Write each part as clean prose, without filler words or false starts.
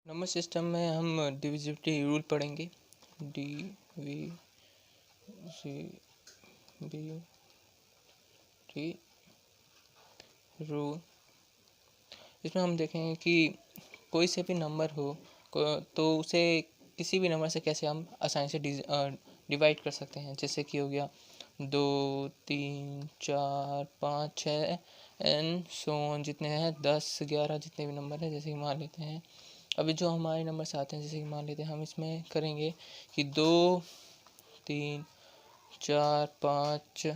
Number system में हम divisibility rule पढ़ेंगे। Divisibility rule. इसमें हम देखेंगे कि कोई से भी नंबर हो तो उसे किसी भी नंबर से कैसे हम आसानी से डिवाइड कर सकते हैं। जैसे कि हो गया 2, 3, 4, 5, 6 एन सो जितने हैं 10, 11 जितने भी नंबर हैं। जैसे कि मान लेते हैं अभी जो हमारे नंबर्स आते हैं, जैसे कि मान लेते हैं हम इसमें करेंगे कि 2, 3, 4, 5,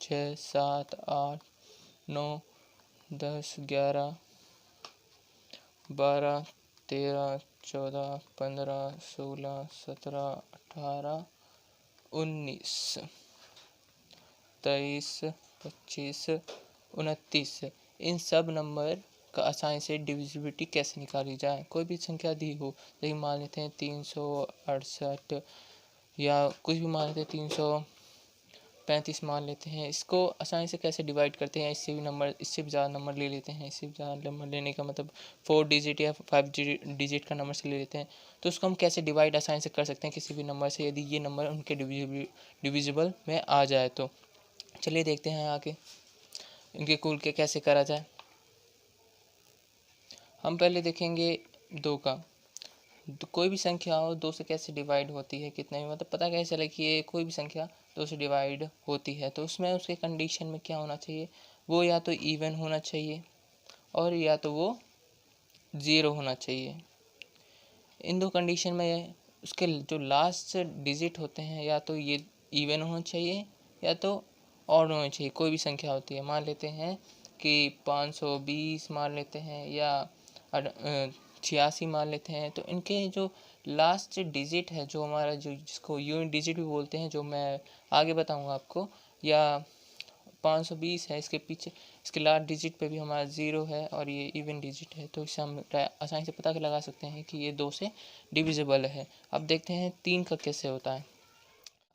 6, 7, 8, 9, 10, 11, 12, 13, 14, 15, 16, 17, 18, 19, 23, 25, 29। इन सब नंबर का आसानी से डिविजिबिलिटी कैसे निकाली जाए। कोई भी संख्या दी हो, जैसे मान लेते हैं 368 या कुछ भी मान लेते हैं 335 मान लेते हैं। इसको आसानी से कैसे डिवाइड करते हैं। इससे भी ज़्यादा नंबर ले लेते हैं। इससे भी ज़्यादा नंबर लेने का मतलब 4 डिजिट या 5 डिजिट का नंबर से ले लेते हैं। तो उसको हम कैसे डिवाइड आसानी से कर सकते हैं किसी भी नंबर से, यदि ये नंबर उनके डिविजिबल में आ जाए तो। चलिए देखते हैं आगे इनके कुल के कैसे करा जाए। हम पहले देखेंगे 2 का। कोई भी संख्या हो 2 से कैसे डिवाइड होती है, कितने मतलब पता कैसे चले कि ये कोई भी संख्या 2 से डिवाइड होती है। तो उसमें उसके कंडीशन में क्या होना चाहिए, वो या तो इवन होना चाहिए और या तो वो 0 होना चाहिए। इन दो कंडीशन में उसके जो लास्ट डिजिट होते हैं या तो ये इवन होना चाहिए या तो ऑड होना चाहिए। कोई भी संख्या होती है, मान लेते हैं कि 520 मान लेते हैं या 86 मान लेते हैं। तो इनके जो लास्ट डिजिट है, जो हमारा जो जिसको यूनिट डिजिट भी बोलते हैं, जो मैं आगे बताऊंगा आपको, या 520 है, इसके पीछे इसके लास्ट डिजिट पे भी हमारा 0 है और ये इवन डिजिट है। तो इससे हम आसानी से पता लगा सकते हैं कि ये 2 से डिविजिबल है। अब देखते हैं 3 का कैसे होता है।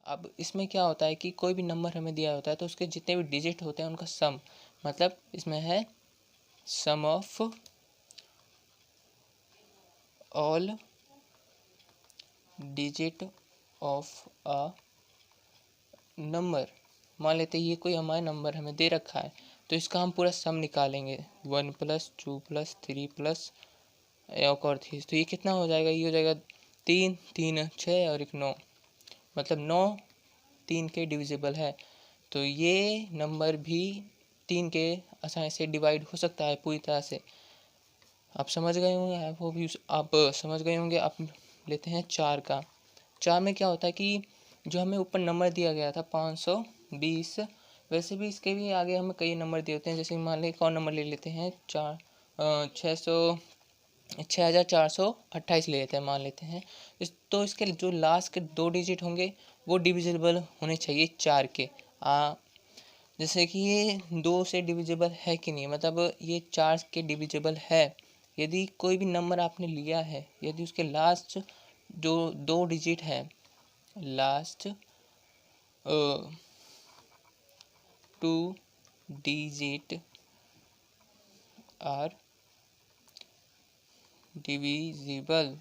अब इसमें क्या होता है कि कोई भी नंबर हमें दिया होता है तो उसके जितने भी डिजिट होते हैं उनका सम, मतलब इसमें है sum of all digit of a number. मान लेते हैं ये कोई हमारा नंबर हमें दे रखा है तो इसका हम पूरा सम निकालेंगे। 1 + 2 + 3 + एक और 3, तो ये कितना हो जाएगा, ये हो जाएगा 3, 3 6 और 1 9, मतलब 9 3 के डिविजिबल है। तो ये नंबर भी 3 के आसानी से डिवाइड हो सकता है पूरी तरह से। आप समझ गए होंगे, वो भी आप समझ गए होंगे। आप लेते हैं 4 का। 4 में क्या होता है कि जो हमें ऊपर नंबर दिया गया था 520, वैसे भी इसके भी आगे हमें कई नंबर दिए होते हैं। जैसे मान लें एक और नंबर ले लेते हैं 6428 ले लेते हैं, मान लेते हैं। तो इसके जो लास्ट के 2 डिजिट होंगे वो डिविजिबल होने चाहिए 4 के। जैसे कि ये 2 से डिविजिबल है कि नहीं, मतलब ये 4 के डिविजिबल है। यदि कोई भी नंबर आपने लिया है, यदि उसके लास्ट जो 2 डिजिट है, last 2 digit are divisible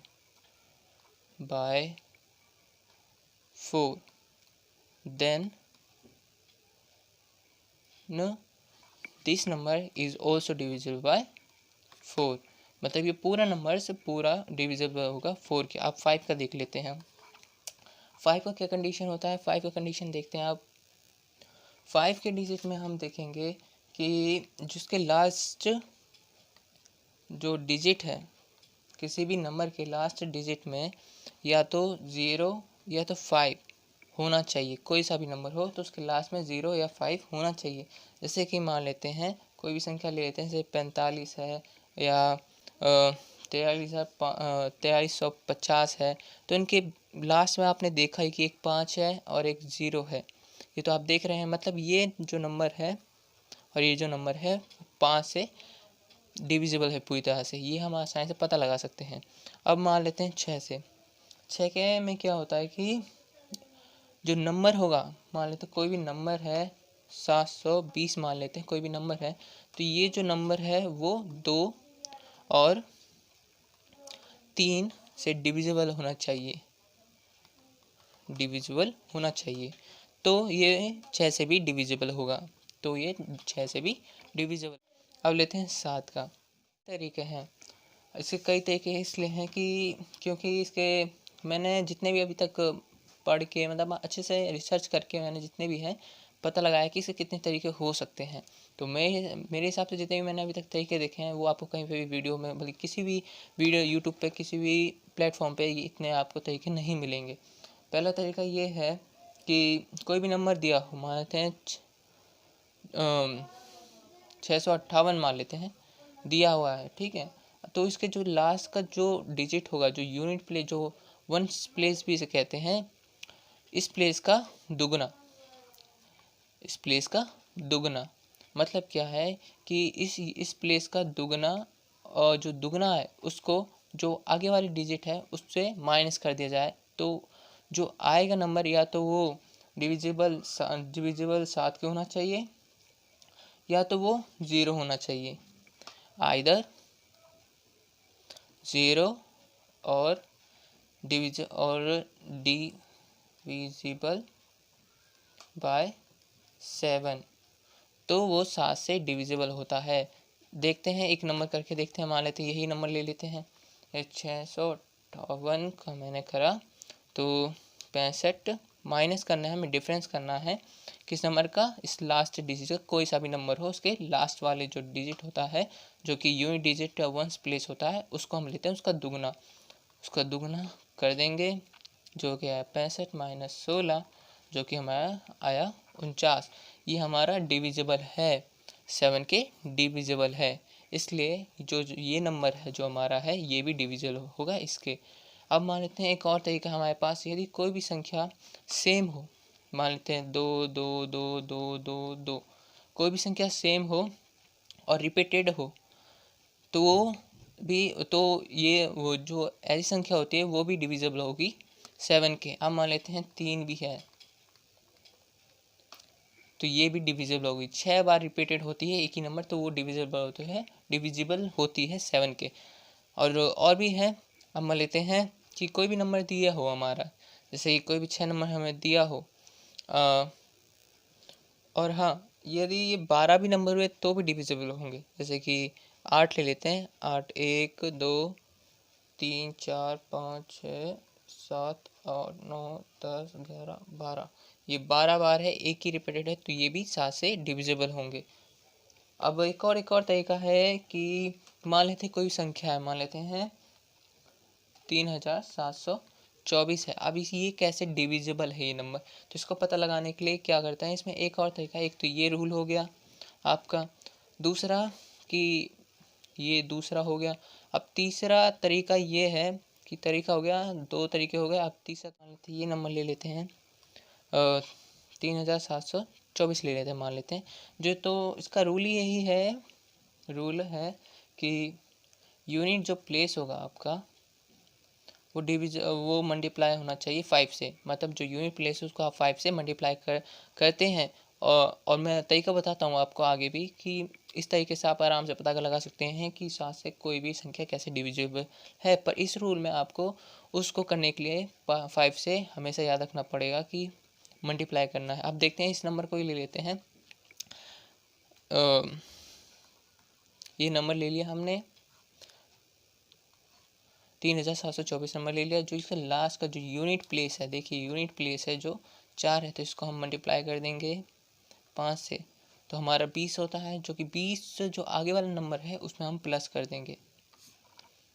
by 4, then this number is also divisible by 4। मतलब ये पूरा नंबर से पूरा डिविजिबल होगा 4 के। आप 5 का देख लेते हैं। 5 का क्या कंडीशन होता है, 5 का कंडीशन देखते हैं आप। 5 के डिजिट में हम देखेंगे कि जिसके लास्ट जो डिजिट है, किसी भी नंबर के लास्ट डिजिट में या तो 0 या तो 5 होना चाहिए। कोई सा भी नंबर हो तो उसके लास्ट में 0 या 5 होना चाहिए। जैसे कि मान लेते हैं कोई भी संख्या ले लेते हैं, जैसे 45 है या 4350 है। तो इनके लास्ट में आपने देखा है कि एक 5 है और एक 0 है। ये तो आप देख रहे हैं, मतलब ये जो नंबर है और ये जो नंबर है 5 से डिविजिबल है पूरी तरह से। ये हम आसानी से पता लगा सकते हैं। अब मान लेते हैं 6 से। 6 के में क्या होता है कि जो नंबर होगा, मान लेते हैं कोई भी नंबर है 720 मान लेते हैं, कोई भी नंबर है। तो ये जो नंबर है वो 2 और 3 से डिविजिबल होना चाहिए, डिविजिबल होना चाहिए। तो ये 6 से भी डिविजिबल होगा, तो ये 6 से भी डिविजिबल। अब लेते हैं 7 का। तरीके हैं, इसके कई तरीके इसलिए हैं कि क्योंकि इसके मैंने जितने भी अभी तक पढ़ के मतलब अच्छे से रिसर्च करके मैंने जितने भी हैं पता लगाया कि इसके कितने तरीके हो सकते हैं। तो मेरे हिसाब से जितने भी मैंने अभी तक तरीके देखे हैं वो आपको कहीं पे भी वीडियो में, बल्कि किसी भी वीडियो यूट्यूब पे किसी भी प्लेटफॉर्म पे इतने आपको तरीके नहीं मिलेंगे। पहला तरीका ये है कि कोई भी नंबर दिया हो, मान लेते हैं 658 मान लेते हैं, दिया हुआ है, ठीक है। तो इसके जो लास्ट का जो डिजिट होगा, जो यूनिट प्लेस, जो वंस प्लेस भी इसे कहते हैं, इस प्लेस का दुगना, इस प्लेस का दुगना मतलब क्या है कि इस प्लेस का दुगना, और जो दुगना है उसको जो आगे वाली डिजिट है उससे माइनस कर दिया जाए, तो जो आएगा नंबर या तो वो डिविजिबल 7 के होना चाहिए या तो वो 0 होना चाहिए, आइदर 0 और डिविजिबल बाय 7, तो वो 7 से डिविजिबल होता है। देखते हैं, एक नंबर करके देखते हैं, मान लेते हैं यही नंबर ले लेते हैं 658 का मैंने करा, तो 65 माइनस करना है हमें, डिफरेंस करना है किस नंबर का, इस लास्ट डिजिट का, कोई सा भी नंबर हो उसके लास्ट वाले जो डिजिट होता है, जो कि यूनिट डिजिट या वंस प्लेस होता है, उसको हम लेते हैं उसका दुगना, उसका दुगना कर देंगे, जो कि है 65 माइनस 16, जो कि हमारा आया 49। ये हमारा डिविजिबल है, 7 के डिविजिबल है, इसलिए जो ये नंबर है जो हमारा है ये भी डिविजिबल होगा इसके। अब मान लेते हैं एक और तरीका हमारे पास, यदि कोई भी संख्या सेम हो, मान लेते हैं 2 कोई भी संख्या सेम हो और रिपीटेड हो, तो वो भी, तो ये वो जो ऐसी संख्या होती है वो भी डिविजिबल होगी 7 के। अब मान लेते हैं 3 भी है, तो ये भी डिविजिबल होगी, 6 बार रिपीटेड होती है एक ही नंबर, तो वो डिविजिबल होती है 7 के। और भी है, अब मान लेते हैं कि कोई भी नंबर दिया हो हमारा, जैसे कि कोई भी 6 नंबर हमें दिया हो, और हाँ यदि ये 12 भी नंबर हुए तो भी डिविजिबल होंगे, जैसे कि 8 ले लेते हैं, 8 1 2 3 4 5 6 7 8 9 10 11 12, ये 12 बार है, एक ही रिपीटेड है, तो ये भी 7 से डिविजिबल होंगे। अब एक और तरीका है कि मान लेते हैं कोई संख्या है, मान लेते हैं 3724 है। अब ये कैसे डिविजिबल है ये नंबर, तो इसको पता लगाने के लिए क्या करते हैं, इसमें एक और तरीका है, एक तो ये रूल हो गया आपका, दूसरा कि ये दूसरा हो गया। अब तीसरा तरीका ये है कि तरीका हो गया, 2 तरीके हो गए, अब तीसरा मान लेते हैं ये नंबर ले लेते हैं 3724 ले लेते हैं, मान लेते हैं जो, तो इसका रूल यही है, रूल है कि यूनिट जो प्लेस होगा आपका वो मल्टीप्लाई होना चाहिए 5 से, मतलब जो यूनिट प्लेस है उसको आप 5 से मल्टीप्लाई करते हैं। और मैं तरीका बताता हूँ आपको आगे भी कि इस तरीके से आप आराम से पता लगा सकते हैं कि 7 से कोई भी संख्या कैसे डिविजिबल है। पर इस रूल में आपको उसको करने के लिए 5 से हमेशा याद रखना पड़ेगा कि मल्टीप्लाई करना है। अब देखते हैं, इस नंबर को ही ले लेते हैं, ये नंबर ले लिया हमने 3724 नंबर ले लिया, जो इसका लास्ट का जो यूनिट प्लेस है, देखिए यूनिट प्लेस है जो 4 है, तो इसको हम मल्टीप्लाई कर देंगे 5 से, तो हमारा 20 होता है, जो कि 20 जो आगे वाला नंबर है उसमें हम प्लस कर देंगे,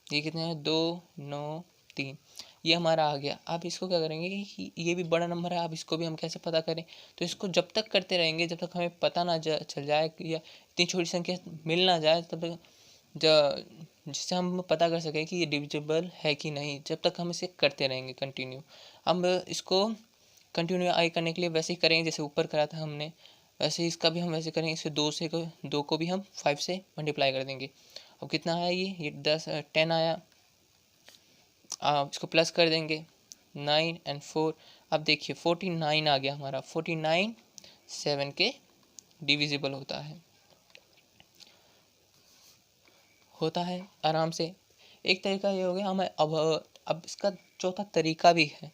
ये कितने हैं 2 9 3, ये हमारा आ गया। अब इसको क्या करेंगे कि ये भी बड़ा नंबर है, अब इसको भी हम कैसे पता करें, तो इसको जब तक करते रहेंगे जब तक हमें पता ना चल जाए या इतनी छोटी संख्या मिल ना जाए, तब तक जिससे हम पता कर सकें कि ये डिविजिबल है कि नहीं, जब तक हम इसे करते रहेंगे कंटिन्यू। अब इसको कंटिन्यू आगे करने के लिए वैसे ही करेंगे जैसे ऊपर करा था हमने, वैसे इसका भी हम वैसे करेंगे, इसे 2 को भी हम 5 से मल्टीप्लाई कर देंगे। अब कितना आया ये 10 आया, इसको प्लस कर देंगे 9 और 4, अब देखिए 49 आ गया हमारा, 49 7 के डिविजिबल होता है आराम से। एक तरीका ये हो गया हमें। अब इसका चौथा तरीका भी है।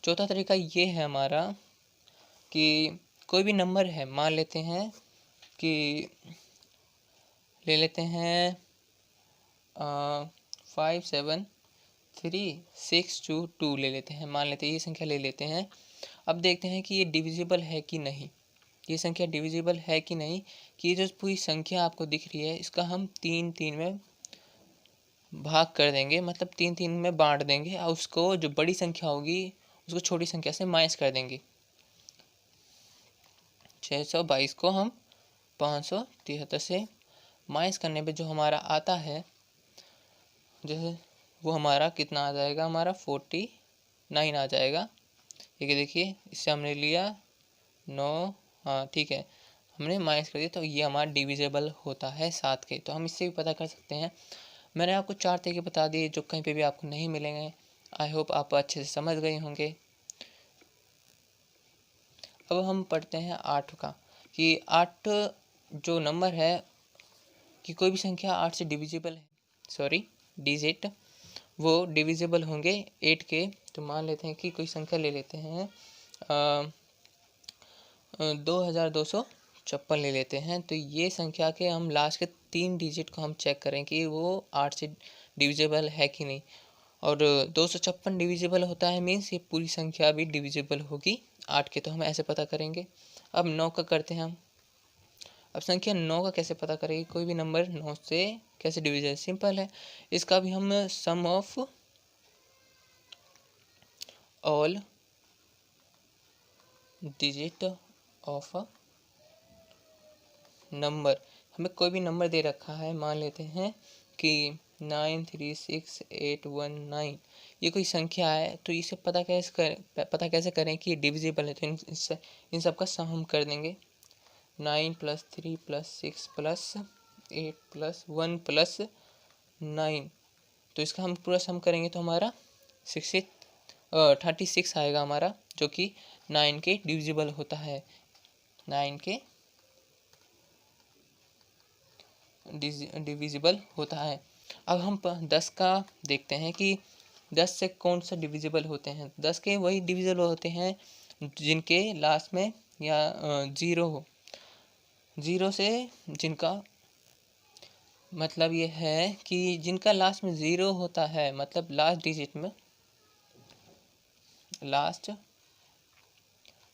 चौथा तरीका ये है हमारा कि कोई भी नंबर है, मान लेते हैं कि ले लेते हैं 57362 ले लेते हैं, मान लेते हैं ये संख्या ले लेते हैं। अब देखते हैं कि ये डिविजिबल है कि नहीं, ये संख्या डिविजिबल है कि नहीं। कि ये जो पूरी संख्या आपको दिख रही है इसका हम 3 में भाग कर देंगे, मतलब 3 में बांट देंगे और उसको जो बड़ी संख्या होगी उसको छोटी संख्या से माइनस कर देंगे। 622 को हम 573 से माइनस करने पे जो हमारा आता है, जैसे वो हमारा कितना आ जाएगा, हमारा 49 आ जाएगा। ठीक है, देखिए इससे हमने लिया 9, हाँ ठीक है, हमने माइनस कर दिया तो ये हमारा डिविजिबल होता है 7 के। तो हम इससे भी पता कर सकते हैं। मैंने आपको 4 तरीके बता दिए जो कहीं पे भी आपको नहीं मिलेंगे। आई होप आप अच्छे से समझ गए होंगे। अब हम पढ़ते हैं 8 का, कि 8 जो नंबर है कि कोई भी संख्या 8 से डिविजिबल है, सॉरी डिजिट वो डिविजिबल होंगे 8 के। तो मान लेते हैं कि कोई संख्या ले लेते हैं 2256 ले लेते हैं। तो ये संख्या के हम लास्ट के 3 डिजिट को हम चेक करें कि वो 8 से डिविजिबल है कि नहीं। और 256 डिविजिबल होता है, मीन्स ये पूरी संख्या भी डिविजिबल होगी 8 के। तो हम ऐसे पता करेंगे। अब 9 का करते हैं हम। अब संख्या 9 का कैसे पता करेंगे, कोई भी नंबर 9 से कैसे डिविजिबल, सिंपल है। इसका भी हम sum of all digit of a number, हमें कोई भी नंबर दे रखा है, मान लेते हैं कि 936819, ये कोई संख्या है। तो इसे पता कैसे करें कि ये डिविजिबल है। तो इन सब का सम हम कर देंगे। 9 + 3 + 6 + 8 + 1 + 9, तो इसका हम पूरा सम करेंगे तो हमारा 36 आएगा हमारा, जो कि 9 के डिविजिबल होता है, 9 के डिविजिबल होता है। अब हम 10 का देखते हैं कि 10 से कौन सा डिविजिबल होते हैं। 10 के वही डिविजिबल होते हैं जिनके लास्ट में या 0 हो। 0 से जिनका मतलब ये है कि जिनका लास्ट में 0 होता है, मतलब लास्ट डिजिट में लास्ट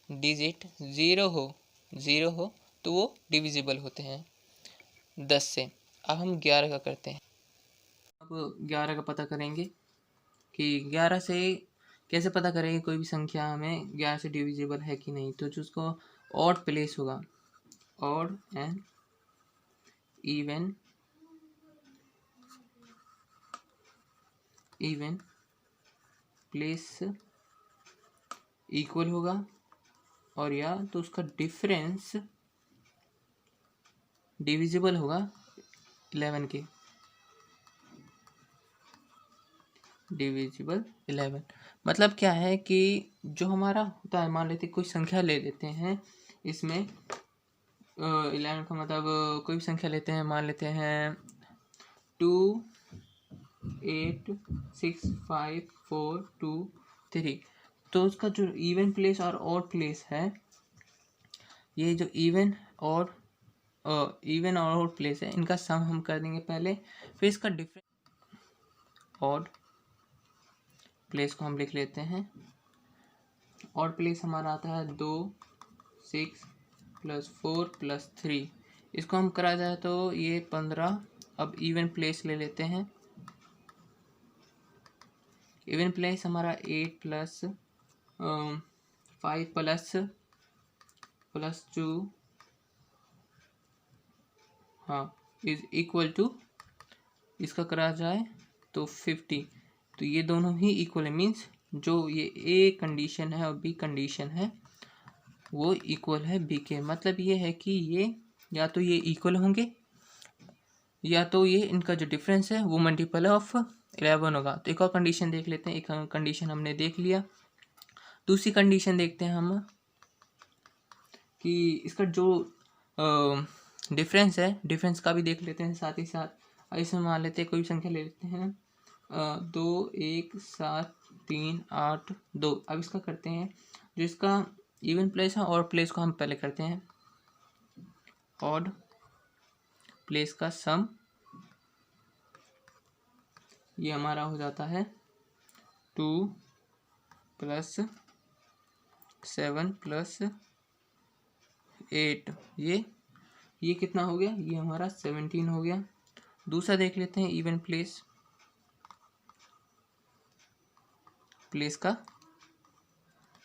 डिजिट 0 हो तो वो डिविजिबल होते हैं 10 से। अब हम 11 का करते हैं। अब 11 का पता करेंगे कि 11 से कैसे पता करेंगे कोई भी संख्या हमें 11 से डिविजिबल है कि नहीं। तो जो उसको ऑड प्लेस होगा, odd and even place equal होगा, और या तो उसका डिफरेंस डिविजिबल होगा 11 के, डिविजिबल 11। मतलब क्या है कि जो हमारा होता है, मान लेते कोई संख्या ले लेते हैं इसमें 11 का मतलब कोई भी संख्या लेते हैं, मान लेते हैं 2 8 6 5 4 2 3। तो उसका जो इवन प्लेस और ऑड प्लेस है, ये जो इवन और ऑड प्लेस है, इनका सम हम कर देंगे पहले, फिर इसका डिफरेंस ऑड प्लेस को हम लिख लेते हैं। ऑड प्लेस हमारा आता है 2 6 + 4 + 3, इसको हम करा जाए तो ये 15। अब इवन प्लेस ले लेते हैं। इवन प्लेस हमारा 8 + 5 + 2, हाँ, इज इक्वल टू, इसका करा जाए तो 50। तो ये दोनों ही इक्वल है, मीन्स जो ये ए कंडीशन है और बी कंडीशन है वो इक्वल है बी के। मतलब ये है कि ये या तो ये इक्वल होंगे या तो ये इनका जो डिफरेंस है वो मल्टीपल ऑफ 11 होगा। तो एक और कंडीशन देख लेते हैं। एक कंडीशन हमने देख लिया, दूसरी कंडीशन देखते हैं हम कि इसका जो डिफरेंस है, डिफरेंस का भी देख लेते हैं साथ ही साथ। इसमें मान लेते हैं कोई संख्या ले लेते हैं 2 1 7 3 8 2। अब इसका करते हैं, जो इसका इवन प्लेस है और प्लेस को हम पहले करते हैं ऑड प्लेस का सम। ये हमारा हो जाता है 2 + 7 + 8। ये कितना हो गया, ये हमारा 17 हो गया। दूसरा देख लेते हैं इवन प्लेस का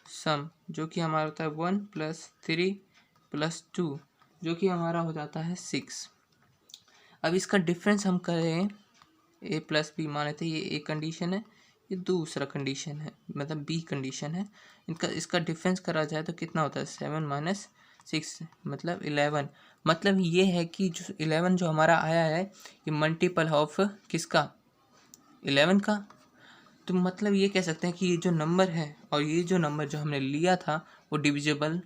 सम, जो कि हमारा होता है 1 + 3 + 2, जो कि हमारा हो जाता है 6। अब इसका डिफरेंस हम करें, a + b मान लेते हैं, ये एक कंडीशन है, ये दूसरा कंडीशन है, मतलब बी कंडीशन है। इसका डिफरेंस करा जाए तो कितना होता है, 7 - 6 मतलब 11। मतलब ये है कि जो 11 जो हमारा आया है, ये मल्टीपल ऑफ किसका, 11 का। तो मतलब ये कह सकते हैं कि ये जो नंबर है और ये जो नंबर जो हमने लिया था वो डिविजिबल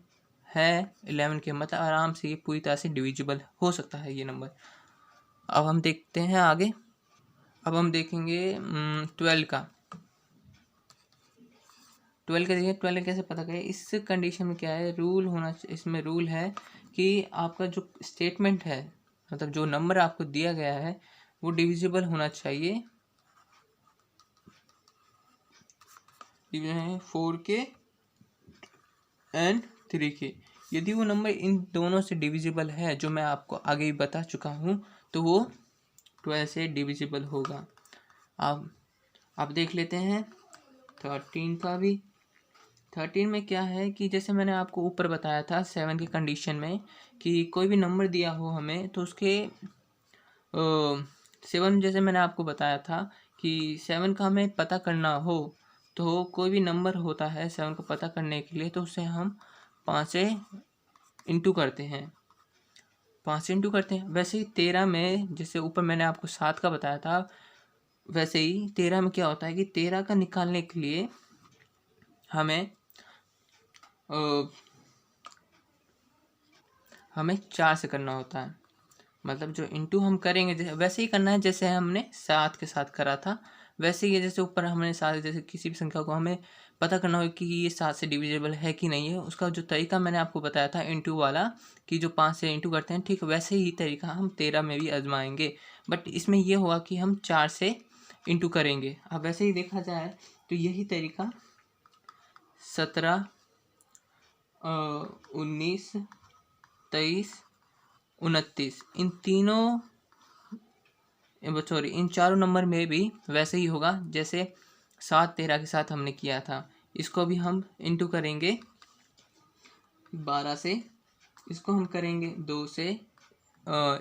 है 11 के, मतलब आराम से ये पूरी तरह से डिविजिबल हो सकता है ये नंबर। अब हम देखते हैं आगे। अब हम देखेंगे 12 का। 12 का देखिए, 12 कैसे पता करें। इस कंडीशन में क्या है, रूल होना, इसमें रूल है कि आपका जो स्टेटमेंट है, मतलब जो नंबर आपको दिया गया है वो डिविजिबल होना चाहिए 4 के एंड 3 के। यदि वो नंबर इन दोनों से डिविजिबल है, जो मैं आपको आगे ही बता चुका हूँ, तो वो 12 से डिविजिबल होगा। अब देख लेते हैं 13 का भी। 13 में क्या है कि जैसे मैंने आपको ऊपर बताया था 7 की कंडीशन में, कि कोई भी नंबर दिया हो हमें तो उसके 7, जैसे मैंने आपको बताया था कि 7 का हमें पता करना हो, तो कोई भी नंबर होता है 7 को पता करने के लिए, तो उसे हम 5 से इंटू करते हैं, 5 से इंटू करते हैं। वैसे ही 13 में, जैसे ऊपर मैंने आपको 7 का बताया था, वैसे ही 13 में क्या होता है कि 13 का निकालने के लिए हमें 4 से करना होता है। मतलब जो इंटू हम करेंगे वैसे ही करना है जैसे हमने 7 के साथ करा था। वैसे ही जैसे ऊपर हमने 7, जैसे किसी भी संख्या को हमें पता करना हो कि ये 7 से डिविजिबल है कि नहीं है, उसका जो तरीका मैंने आपको बताया था इंटू वाला, कि जो 5 से इंटू करते हैं, ठीक वैसे ही तरीका हम 13 में भी आजमाएंगे। बट इसमें ये होगा कि हम 4 से इंटू करेंगे। अब वैसे ही देखा जाए तो यही तरीका 17, 19, 23, 29 इन तीनों, सॉरी इन चारों नंबर में भी वैसे ही होगा जैसे 7 13 के साथ हमने किया था। इसको भी हम इंटू करेंगे 12 से, इसको हम करेंगे 2 से,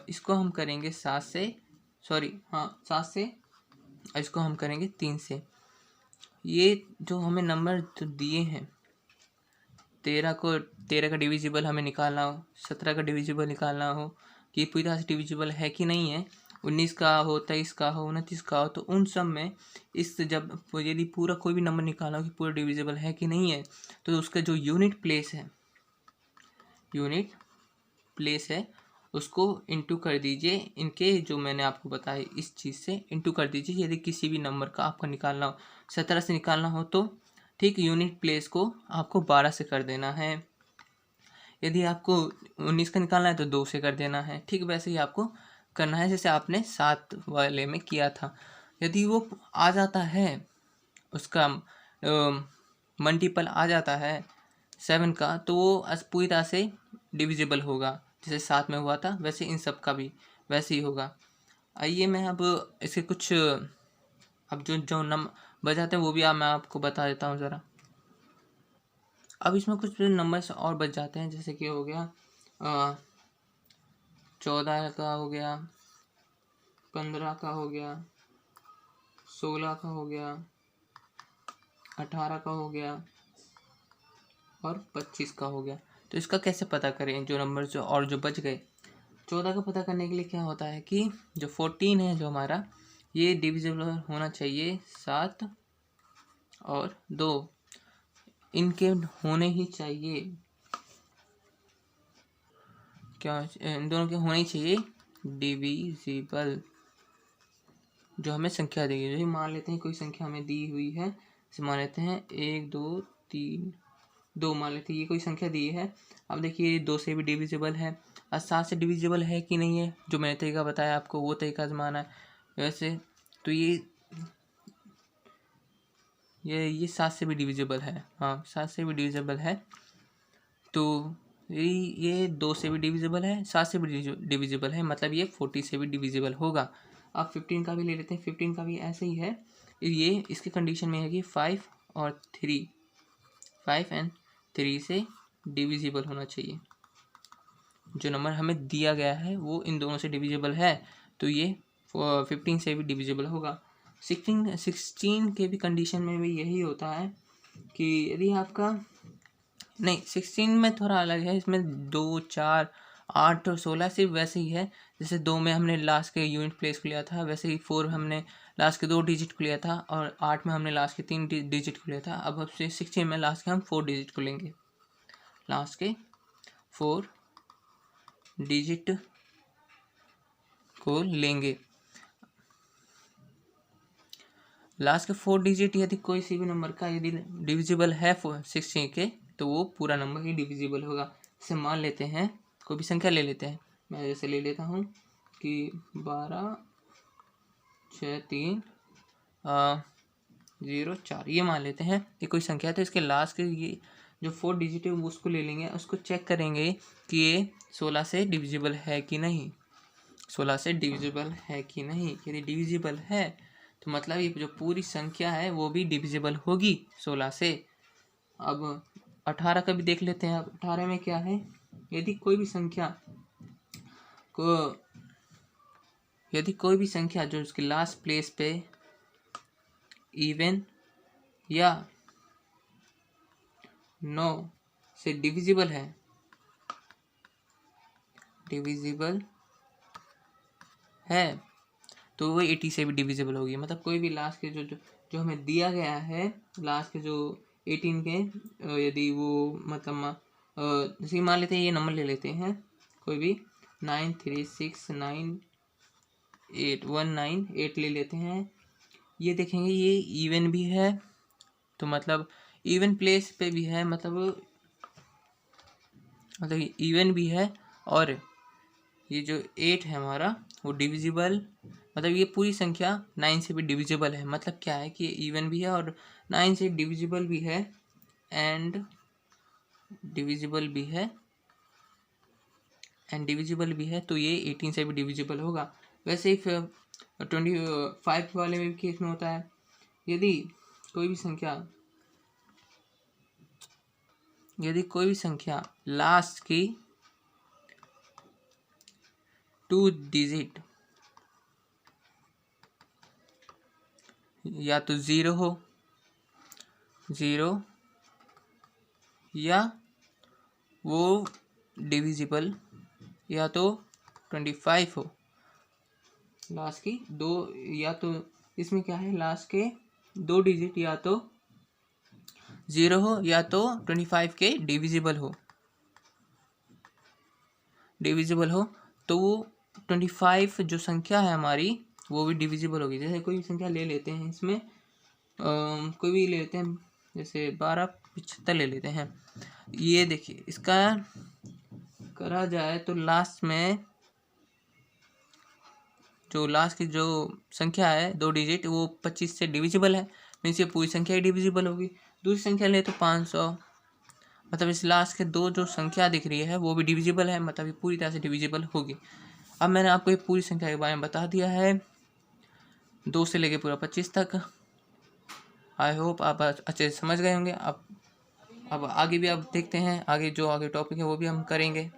इसको हम करेंगे 7 से, सॉरी हाँ 7 से, और इसको हम करेंगे 3 से। ये जो हमें नंबर जो दिए हैं, 13 का डिविजिबल हमें निकालना हो, 17 का डिविजिबल निकालना हो कि पूरी तरह से डिविजिबल है कि नहीं है, 19 का हो, 23 का हो, 29 का हो, तो उन सब में इस जब यदि पूरा कोई भी नंबर निकालना हो कि पूरा डिविजिबल है कि नहीं है, तो उसका जो यूनिट प्लेस है उसको इंटू कर दीजिए, इनके जो मैंने आपको बताया इस चीज़ से इंटू कर दीजिए। यदि किसी भी नंबर का आपका निकालना हो, 17 से निकालना हो तो ठीक यूनिट प्लेस को आपको 12 से कर देना है। यदि आपको 19 का निकालना है तो 2 से कर देना है। ठीक वैसे ही आपको करना है जैसे आपने 7 वाले में किया था। यदि वो आ जाता है, उसका मल्टीपल आ जाता है 7 का, तो वो पूरी तरह से डिविजिबल होगा। जैसे 7 में हुआ था वैसे इन सब का भी वैसे ही होगा। आइए मैं अब इसके कुछ, अब जो नंबर बचाते हैं वो भी मैं आपको बता देता हूँ ज़रा। अब इसमें कुछ नंबर्स और बच जाते हैं, जैसे कि हो गया 14 का हो गया, 15 का हो गया, 16 का हो गया, 18 का हो गया और 25 का हो गया। तो इसका कैसे पता करें जो नंबर जो बच गए। 14 का पता करने के लिए क्या होता है कि जो 14 है जो हमारा, ये डिविजिबल होना चाहिए 7 और 2, इनके होने ही चाहिए, क्या इन दोनों के होने ही चाहिए डिविजिबल। जो हमें संख्या देगी। जैसे मान लेते हैं कोई संख्या हमें दी हुई है, जैसे मान लेते हैं 1 2 3 2 मान लेते हैं, ये कोई संख्या दी है। अब देखिए 2 से भी डिविजिबल है और 7 से डिविजिबल है कि नहीं है, जो मैंने तरीका बताया आपको वो तरीका आजमाना है। वैसे तो ये 7 से भी डिविजिबल है, हाँ 7 से भी डिविजिबल है। तो ये 2 से भी डिविजिबल है, 7 से भी डिविजिबल है, मतलब ये 40 से भी डिविजिबल होगा। अब 15 का भी ले लेते हैं, 15 का भी ऐसे ही है। ये इसके कंडीशन में है कि 5 और 3, 5 एंड 3 से डिविजिबल होना चाहिए। जो नंबर हमें दिया गया है वो इन दोनों से डिविजिबल है, तो ये 15 से भी डिविजिबल होगा। 16 के भी कंडीशन में भी यही होता है कि यदि आपका नहीं 16 में थोड़ा अलग है, इसमें 2 4 8 और 16 सिर्फ वैसे ही है। जैसे 2 में हमने लास्ट के यूनिट प्लेस को लिया था, वैसे ही 4 हमने लास्ट के 2 डिजिट को लिया था और 8 में हमने लास्ट के 3 डिजिट को लिया था। अब से 16 में लास्ट के हम 4 डिजिट को लेंगे, लास्ट के 4 डिजिट को लेंगे। लास्ट के 4 डिजिट यदि कोई सी भी नंबर का यदि डिविजिबल है 16 के, तो वो पूरा नंबर ही डिविजिबल होगा। जैसे मान लेते हैं कोई भी संख्या ले लेते हैं, मैं जैसे ले लेता हूँ कि 12 6 3 0 4, ये मान लेते हैं ये कोई संख्या है। तो इसके लास्ट के ये जो 4 डिजिट है वो उसको ले लेंगे, उसको चेक करेंगे कि ये 16 से डिविजिबल है कि नहीं, 16 से डिविजिबल है कि नहीं। यदि डिविजिबल है तो मतलब ये जो पूरी संख्या है वो भी डिविजिबल होगी 16 से। अब 18 का भी देख लेते हैं। अब 18 में क्या है, यदि कोई भी संख्या जो उसके लास्ट प्लेस पे इवन या 9 से डिविजिबल है तो वो 80 से भी डिविजिबल होगी। मतलब कोई भी लास्ट के जो हमें दिया गया है, लास्ट के जो 18 के यदि वो मतलब जैसे मान लेते हैं ये नंबर ले लेते हैं कोई भी 93698 ले लेते हैं। ये देखेंगे ये इवन भी है, तो मतलब इवन प्लेस पे भी है, मतलब इवन भी है। और ये जो 8 है हमारा वो डिविजिबल, मतलब ये पूरी संख्या 9 से भी डिविजिबल है। मतलब क्या है कि ये इवन भी है और 9 से डिविजिबल भी है एंड डिविजिबल भी है, तो ये 18 से भी डिविजिबल होगा। वैसे ही 25 वाले में भी केस में होता है, यदि कोई भी संख्या लास्ट की 2 डिजिट या तो 0 या वो डिविजिबल या तो 25 हो। लास्ट की 2 या तो इसमें क्या है, लास्ट के 2 डिजिट या तो 0 हो या तो 25 के डिविजिबल हो तो वो 25 जो संख्या है हमारी वो भी डिविजिबल होगी। जैसे कोई भी संख्या ले लेते हैं, इसमें कोई भी ले लेते हैं, जैसे 1275 ले लेते हैं। ये देखिए इसका करा जाए तो लास्ट में जो लास्ट की जो संख्या है 2 डिजिट वो 25 से डिविजिबल है, मीन्स ये पूरी संख्या ही डिविजिबल होगी। दूसरी संख्या ले तो 500, मतलब इस लास्ट के 2 जो संख्या दिख रही है वो भी डिविजिबल है, मतलब ये पूरी तरह से डिविजिबल होगी। अब मैंने आपको ये पूरी संख्या के बारे में बता दिया है 2 से लेके पूरा 25 तक। आई होप आप अच्छे से समझ गए होंगे। अब आगे भी आप देखते हैं, आगे टॉपिक है वो भी हम करेंगे।